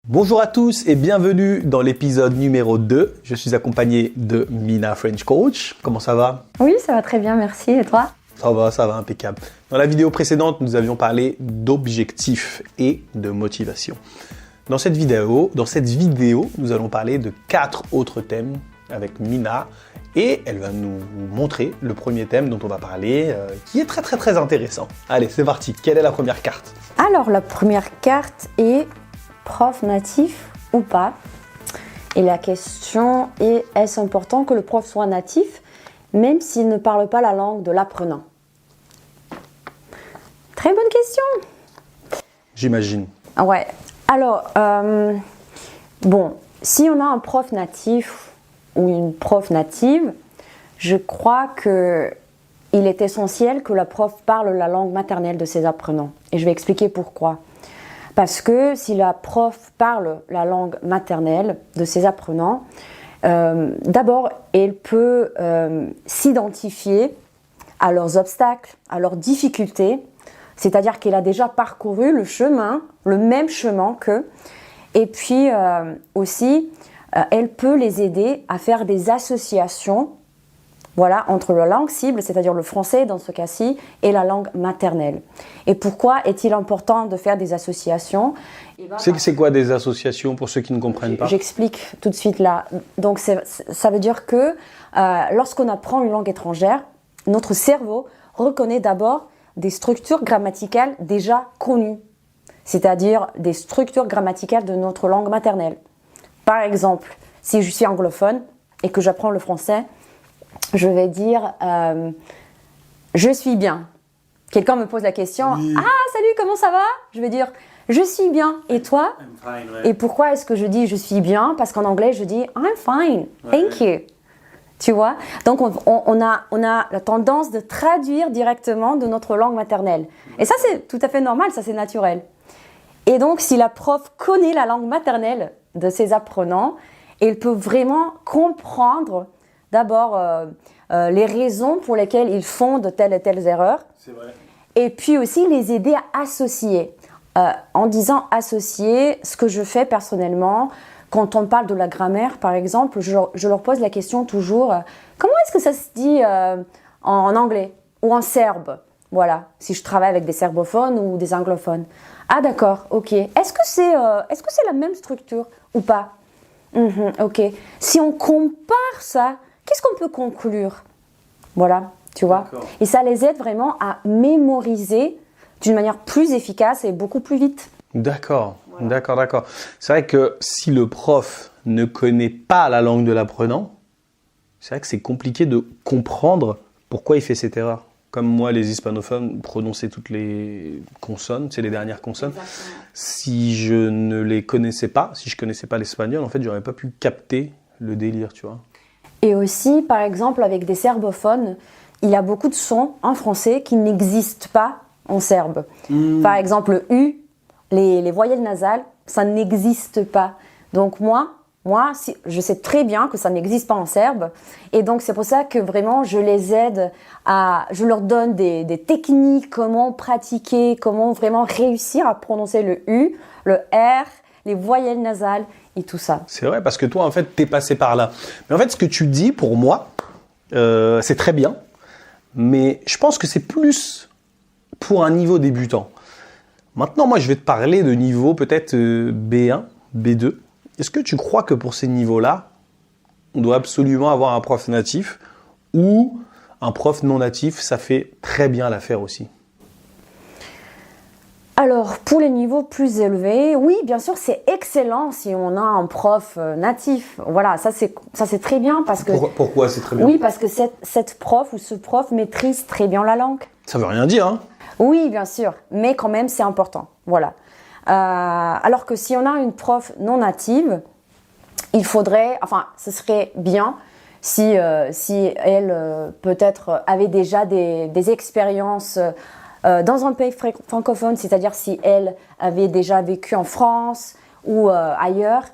Bonjour à tous et bienvenue dans l'épisode numéro 2. Je suis accompagné de Mina French Coach. Comment ça va? Oui, ça va très bien, merci. Et toi? Ça va, impeccable. Dans la vidéo précédente, nous avions parlé d'objectifs et de motivation. Dans cette vidéo, nous allons parler de 4 autres thèmes avec Mina et elle va nous montrer le premier thème dont on va parler qui est très intéressant. Allez, c'est parti. Quelle est la première carte? Alors, la première carte est prof natif ou pas? Et la question est, est-ce important que le prof soit natif même s'il ne parle pas la langue de l'apprenant? Très bonne question. J'imagine. Ouais. Alors, si on a un prof natif ou une prof native, je crois qu'il est essentiel que la prof parle la langue maternelle de ses apprenants. Et je vais expliquer pourquoi. Parce que si la prof parle la langue maternelle de ses apprenants, d'abord, elle peut s'identifier à leurs obstacles, à leurs difficultés, c'est-à-dire qu'elle a déjà parcouru le même chemin qu'eux. Et puis aussi, elle peut les aider à faire des associations entre la langue cible, c'est-à-dire le français dans ce cas-ci, et la langue maternelle. Et pourquoi est-il important de faire des associations? C'est quoi des associations pour ceux qui ne comprennent pas? J'explique tout de suite là. Donc ça veut dire que lorsqu'on apprend une langue étrangère, notre cerveau reconnaît d'abord des structures grammaticales déjà connues, c'est-à-dire des structures grammaticales de notre langue maternelle. Par exemple, si je suis anglophone et que j'apprends le français, je vais dire je suis bien. Quelqu'un me pose la question, oui. Ah, salut, comment ça va? Je vais dire je suis bien. Et toi? I'm fine, ouais. Et pourquoi est-ce que je dis je suis bien? Parce qu'en anglais, je dis I'm fine, thank you. Tu vois? Donc, on a la tendance de traduire directement de notre langue maternelle. Et ça, c'est tout à fait normal, ça, c'est naturel. Et donc, si la prof connaît la langue maternelle de ses apprenants, elle peut vraiment comprendre d'abord les raisons pour lesquelles ils font de telles et telles erreurs. C'est vrai. Et puis aussi les aider à associer. En disant associer, ce que je fais personnellement, quand on parle de la grammaire, par exemple, je leur pose la question toujours, comment est-ce que ça se dit en anglais ou en serbe? Voilà, si je travaille avec des serbophones ou des anglophones. Ah d'accord, ok. Est-ce que c'est la même structure ou pas? Ok. Si on compare ça, qu'est-ce qu'on peut conclure? Voilà, tu vois. D'accord. Et ça les aide vraiment à mémoriser d'une manière plus efficace et beaucoup plus vite. D'accord, voilà. D'accord. C'est vrai que si le prof ne connaît pas la langue de l'apprenant, c'est vrai que c'est compliqué de comprendre pourquoi il fait cette erreur. Comme moi, les hispanophones prononçaient toutes les consonnes, c'est les dernières consonnes. Exactement. Si je ne les connaissais pas, si je ne connaissais pas l'espagnol, en fait, j'aurais pas pu capter le délire, tu vois. Et aussi, par exemple, avec des serbophones, il y a beaucoup de sons en français qui n'existent pas en serbe. Par exemple, le U, les voyelles nasales, ça n'existe pas. Donc moi, je sais très bien que ça n'existe pas en serbe. Et donc, c'est pour ça que vraiment, je les aide je leur donne des techniques, comment pratiquer, comment vraiment réussir à prononcer le U, le R, les voyelles nasales et tout ça. C'est vrai, parce que toi, en fait, t'es passé par là. Mais en fait, ce que tu dis, pour moi, c'est très bien. Mais je pense que c'est plus pour un niveau débutant. Maintenant, moi, je vais te parler de niveau peut-être B1, B2. Est-ce que tu crois que pour ces niveaux-là, on doit absolument avoir un prof natif ou un prof non natif, ça fait très bien l'affaire aussi? Alors, pour les niveaux plus élevés, oui, bien sûr, c'est excellent si on a un prof natif. Voilà, ça c'est très bien parce que... Pourquoi c'est très bien? Oui, parce que cette prof ou ce prof maîtrise très bien la langue. Ça veut rien dire, hein? Oui, bien sûr, mais quand même, c'est important. Voilà. Alors que si on a une prof non native, ce serait bien si elle peut-être avait déjà des expériences dans un pays francophone, c'est-à-dire si elle avait déjà vécu en France ou ailleurs,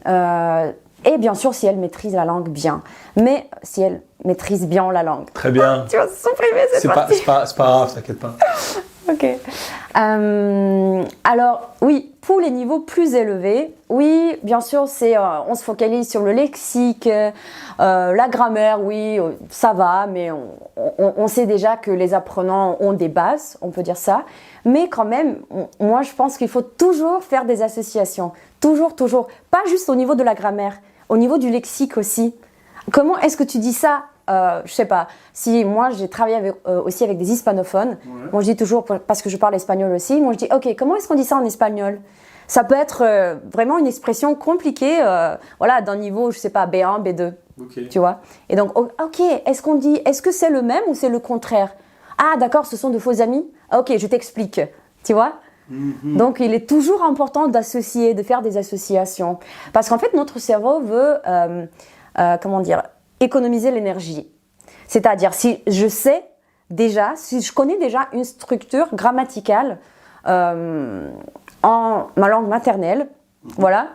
et bien sûr si elle maîtrise la langue bien. Mais si elle maîtrise bien la langue. Très bien. Tu vas supprimer cette partie. C'est pas grave, t'inquiète pas. Ok. Alors, oui, pour les niveaux plus élevés, oui, bien sûr, on se focalise sur le lexique, la grammaire, oui, ça va, mais on sait déjà que les apprenants ont des bases, on peut dire ça. Mais quand même, moi, je pense qu'il faut toujours faire des associations. Toujours, toujours. Pas juste au niveau de la grammaire, au niveau du lexique aussi. Comment est-ce que tu dis ça? Je sais pas. Si moi j'ai travaillé aussi avec des hispanophones, moi je dis toujours, parce que je parle espagnol aussi, moi je dis ok, comment est-ce qu'on dit ça en espagnol? Ça peut être vraiment une expression compliquée, voilà, d'un niveau, je sais pas, B1, B2, tu vois. Et donc ok, est-ce que c'est le même ou c'est le contraire? Ah d'accord, ce sont de faux amis. Ok, je t'explique, tu vois. Donc il est toujours important d'associer, de faire des associations, parce qu'en fait notre cerveau veut, comment dire, économiser l'énergie. C'est-à-dire, si je connais déjà une structure grammaticale en ma langue maternelle, voilà,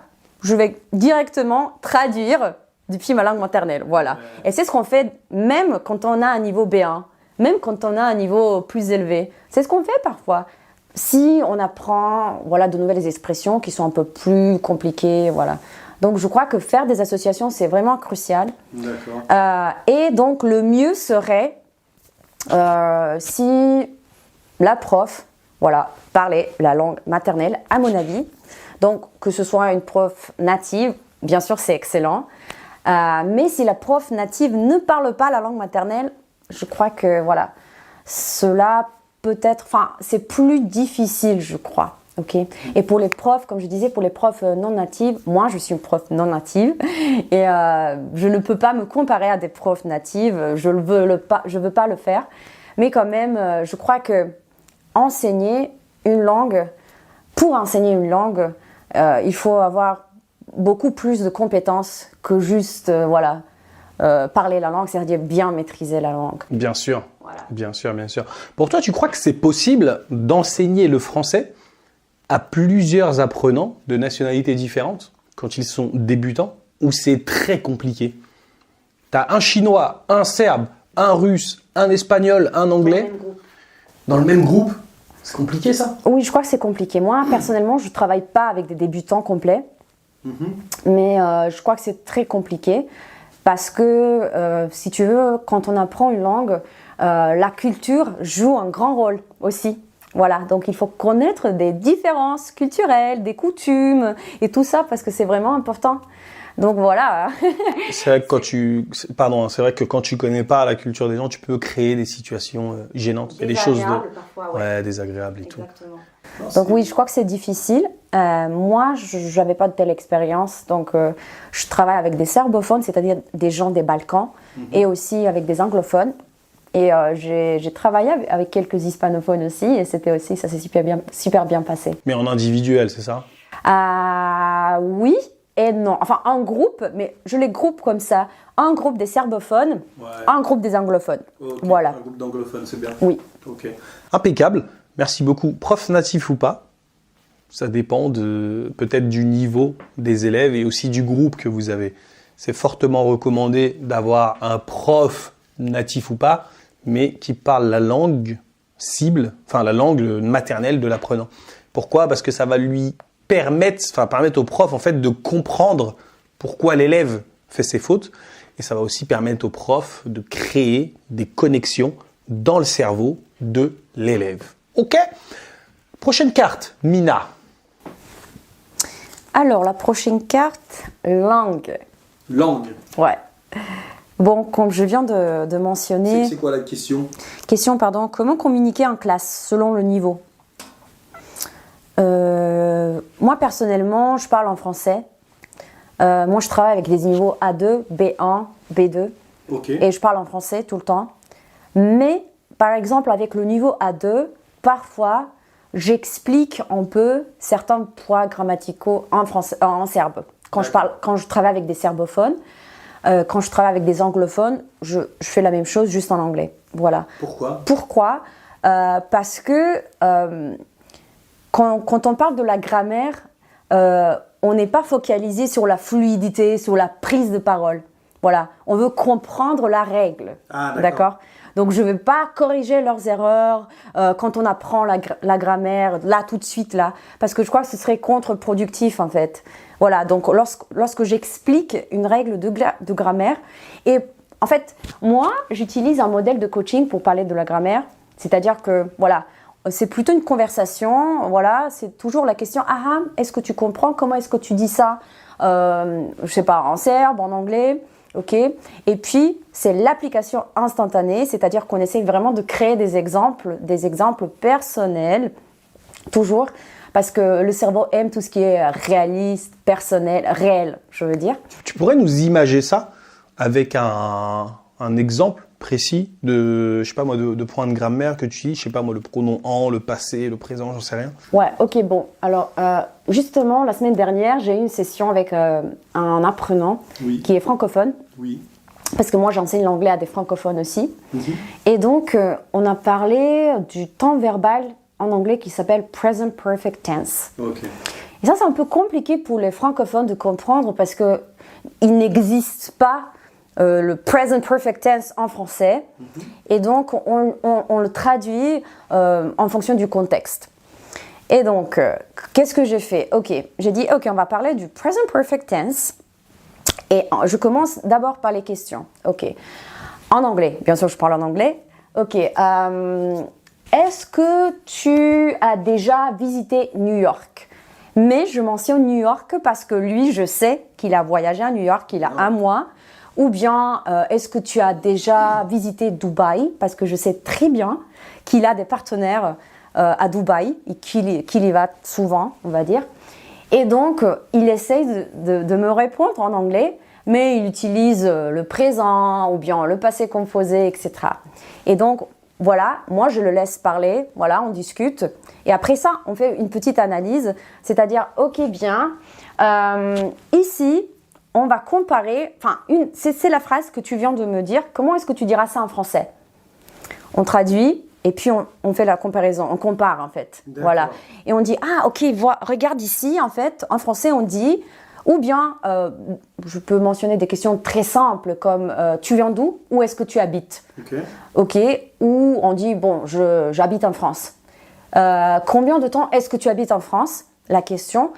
je vais directement traduire depuis ma langue maternelle, voilà. Et c'est ce qu'on fait même quand on a un niveau B1, même quand on a un niveau plus élevé. C'est ce qu'on fait parfois. Si on apprend, voilà, de nouvelles expressions qui sont un peu plus compliquées, voilà. Donc, je crois que faire des associations, c'est vraiment crucial. D'accord. Et donc, le mieux serait si la prof, voilà, parlait la langue maternelle, à mon avis. Donc, que ce soit une prof native, bien sûr, c'est excellent. Mais si la prof native ne parle pas la langue maternelle, je crois que, voilà, cela peut-être, enfin, c'est plus difficile, je crois. Okay. Et pour les profs, comme je disais, pour les profs non natives, moi je suis une prof non native et je ne peux pas me comparer à des profs natives, je veux pas le faire, mais quand même, je crois que pour enseigner une langue, il faut avoir beaucoup plus de compétences que juste, parler la langue, c'est-à-dire bien maîtriser la langue. Bien sûr, voilà. Bien sûr, bien sûr. Pour toi, tu crois que c'est possible d'enseigner le français à plusieurs apprenants de nationalités différentes quand ils sont débutants, ou c'est très compliqué? Tu as un Chinois, un Serbe, un Russe, un Espagnol, un Anglais. Dans le même groupe? C'est compliqué ça? Oui, je crois que c'est compliqué. Moi, personnellement, je ne travaille pas avec des débutants complets, mais je crois que c'est très compliqué parce que, si tu veux, quand on apprend une langue, la culture joue un grand rôle aussi. Voilà, donc il faut connaître des différences culturelles, des coutumes et tout ça parce que c'est vraiment important. Donc voilà. C'est vrai que quand tu connais pas la culture des gens, tu peux créer des situations gênantes. Il y a des choses parfois, désagréables et exactement. Tout. Donc oui, je crois que c'est difficile. Moi, je n'avais pas de telle expérience. Donc je travaille avec des serbophones, c'est-à-dire des gens des Balkans, et aussi avec des anglophones. Et j'ai travaillé avec quelques hispanophones aussi, et ça s'est super bien passé. Mais en individuel, c'est ça? Oui et non. Enfin, en groupe, mais je les groupe comme ça. Un groupe des serbophones, un groupe des anglophones. Okay. Voilà. Un groupe d'anglophones, c'est bien. Oui. Okay. Impeccable. Merci beaucoup. Prof natif ou pas, ça dépend peut-être du niveau des élèves et aussi du groupe que vous avez. C'est fortement recommandé d'avoir un prof natif ou pas, mais qui parle la langue cible, enfin la langue maternelle de l'apprenant. Pourquoi? Parce que ça va lui permettre au prof en fait de comprendre pourquoi l'élève fait ses fautes, et ça va aussi permettre au prof de créer des connexions dans le cerveau de l'élève. Ok? Prochaine carte, Mina. Alors la prochaine carte, langue. Langue. Ouais. Bon, comme je viens de mentionner... C'est quoi la question? Comment communiquer en classe selon le niveau? Moi, personnellement, je parle en français. Moi, je travaille avec des niveaux A2, B1, B2. Okay. Et je parle en français tout le temps. Mais, par exemple, avec le niveau A2, parfois, j'explique un peu certains points grammaticaux en serbe. Quand je travaille avec des serbophones, quand je travaille avec des anglophones, je fais la même chose, juste en anglais. Voilà. Pourquoi? Parce que quand on parle de la grammaire, on n'est pas focalisé sur la fluidité, sur la prise de parole. Voilà. On veut comprendre la règle. Ah, d'accord. Donc, je ne vais pas corriger leurs erreurs quand on apprend la grammaire, là, tout de suite, là. Parce que je crois que ce serait contre-productif, en fait. Voilà, donc lorsque j'explique une règle de grammaire, et en fait, moi, j'utilise un modèle de coaching pour parler de la grammaire. C'est-à-dire que, voilà, c'est plutôt une conversation, voilà, c'est toujours la question, est-ce que tu comprends, comment est-ce que tu dis ça, je sais pas, en serbe, en anglais, ok. Et puis, c'est l'application instantanée, c'est-à-dire qu'on essaye vraiment de créer des exemples personnels, toujours, parce que le cerveau aime tout ce qui est réaliste, personnel, réel, je veux dire. Tu pourrais nous imager ça avec un exemple précis de, je sais pas moi, de points de grammaire que tu dis, je sais pas moi, le pronom en, le passé, le présent, j'en sais rien. Ouais, ok, bon. Alors, justement, la semaine dernière, j'ai eu une session avec un apprenant qui est francophone. Oui. Parce que moi, j'enseigne l'anglais à des francophones aussi. Et donc, on a parlé du temps verbal en anglais qui s'appelle present perfect tense. Okay. Et ça, c'est un peu compliqué pour les francophones de comprendre parce que il n'existe pas le present perfect tense en français. Et donc, on le traduit en fonction du contexte. Et donc, qu'est-ce que j'ai fait? Ok, j'ai dit, ok, on va parler du present perfect tense. Et je commence d'abord par les questions. Ok, en anglais, bien sûr, je parle en anglais. Ok, est-ce que tu as déjà visité New York? Mais je mentionne New York parce que lui, je sais qu'il a voyagé à New York, il a un mois. Ou bien, est-ce que tu as déjà visité Dubaï? Parce que je sais très bien qu'il a des partenaires à Dubaï et qu'il y va souvent, on va dire. Et donc, il essaye de me répondre en anglais, mais il utilise le présent ou bien le passé composé, etc. Et donc, voilà, moi je le laisse parler, voilà, on discute. Et après ça, on fait une petite analyse, c'est-à-dire, ok, bien, ici, on va comparer, c'est la phrase que tu viens de me dire, comment est-ce que tu diras ça en français? On traduit et puis on fait la comparaison, on compare en fait. Voilà. Et on dit, ok, regarde ici, en fait, en français on dit, ou bien, je peux mentionner des questions très simples comme, tu viens d'où? Où est-ce que tu habites? Ok. Ou on dit, bon, j'habite en France. Combien de temps est-ce que tu habites en France? La question.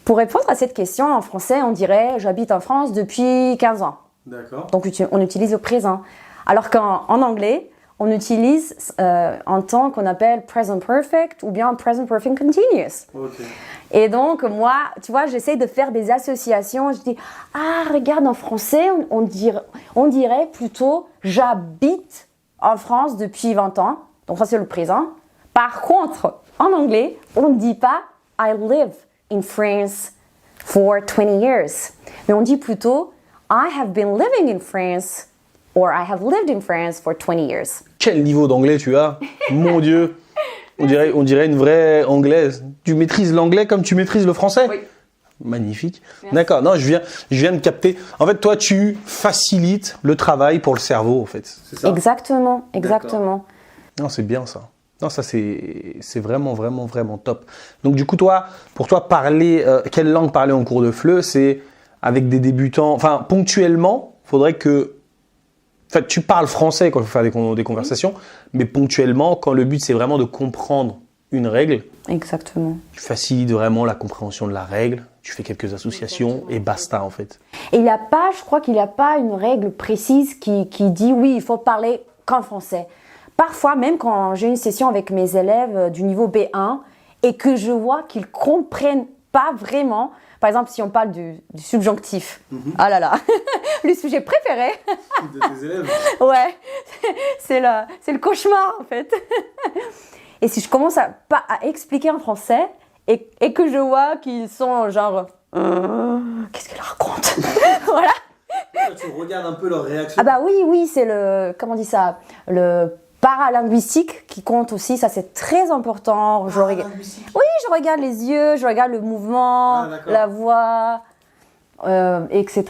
Pour répondre à cette question, en français, on dirait « j'habite en France depuis 15 ans ». D'accord. Donc, on utilise le présent. Alors qu'en anglais, on utilise un temps qu'on appelle « present perfect » ou bien « present perfect continuous ». Okay. Et donc, moi, tu vois, j'essaie de faire des associations. Je dis « regarde, en français, on dirait plutôt « j'habite en France depuis 20 ans ». Donc, ça, c'est le présent. Par contre, en anglais, on ne dit pas « I live ». In France for 20 years. Mais on dit plutôt I have been living in France or I have lived in France for 20 years. Quel niveau d'anglais tu as? Mon Dieu. On dirait une vraie anglaise. Tu maîtrises l'anglais comme tu maîtrises le français? Oui. Magnifique. Merci. D'accord. Non, je viens de capter. En fait, toi, tu facilites le travail pour le cerveau, en fait. C'est ça? Exactement. Non, c'est bien ça. Non, ça c'est vraiment, vraiment, vraiment top. Donc du coup, pour toi, quelle langue parler en cours de FLE, c'est avec des débutants, ponctuellement, il faudrait que, tu parles français quand il faut faire des conversations, mais ponctuellement, quand le but c'est vraiment de comprendre une règle. Exactement. Tu facilites vraiment la compréhension de la règle, tu fais quelques associations et basta en fait. Et je crois qu'il n'y a pas une règle précise qui dit oui, il faut parler qu'en français. Parfois, même quand j'ai une session avec mes élèves du niveau B1 et que je vois qu'ils ne comprennent pas vraiment, par exemple, si on parle du subjonctif, ah là là, le sujet préféré de tes élèves. Ouais, c'est le cauchemar en fait. Et si je commence à expliquer en français et que je vois qu'ils sont genre, qu'est-ce qu'elle raconte? Voilà. Tu regardes un peu leur réaction. Ah bah oui, c'est comment on dit ça, le paralinguistique qui compte aussi, ça c'est très important. Oui, je regarde les yeux, je regarde le mouvement, la voix, etc.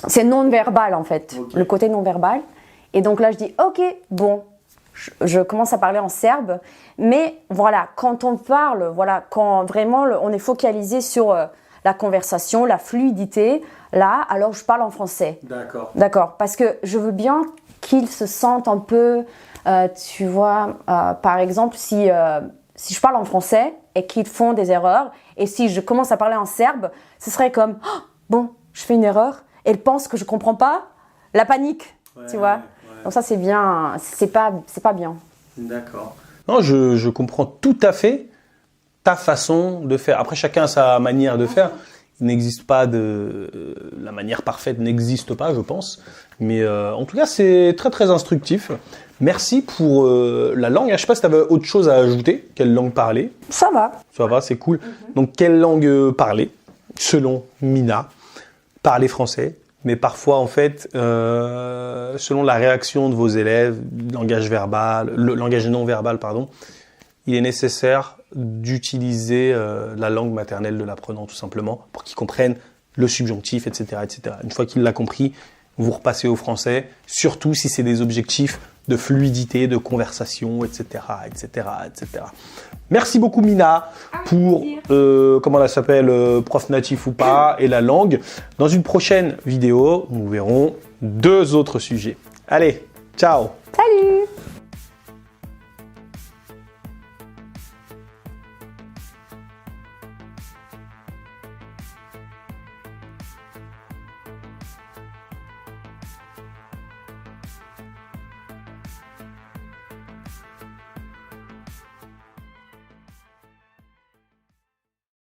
C'est non-verbal en fait, le côté non-verbal. Et donc là je dis, ok, bon, je commence à parler en serbe, mais voilà, quand on parle, quand vraiment on est focalisé sur la conversation, la fluidité, là, alors je parle en français. D'accord. Parce que je veux bien qu'ils se sentent un peu, tu vois, par exemple, si je parle en français et qu'ils font des erreurs, et si je commence à parler en serbe, ce serait comme, oh, bon, je fais une erreur, et ils pensent que je comprends pas, la panique, tu vois. Donc ça, c'est bien, c'est pas bien. D'accord. Non, je comprends tout à fait ta façon de faire. Après, chacun a sa manière de faire. Il n'existe pas la manière parfaite n'existe pas, je pense. Mais en tout cas, c'est très très instructif. Merci pour la langue. Je ne sais pas si tu avais autre chose à ajouter. Quelle langue parler? Ça va. Ça va, c'est cool. Donc, quelle langue parler? Selon Mina, parler français. Mais parfois, en fait, selon la réaction de vos élèves, le langage non verbal, pardon, il est nécessaire d'utiliser la langue maternelle de l'apprenant, tout simplement, pour qu'il comprenne le subjonctif, etc., etc. Une fois qu'il l'a compris, vous repassez au français, surtout si c'est des objectifs de fluidité, de conversation, etc., etc., etc. Merci beaucoup Mina pour, comment elle s'appelle, prof natif ou pas, et la langue. Dans une prochaine vidéo, nous verrons 2 autres sujets. Allez, ciao!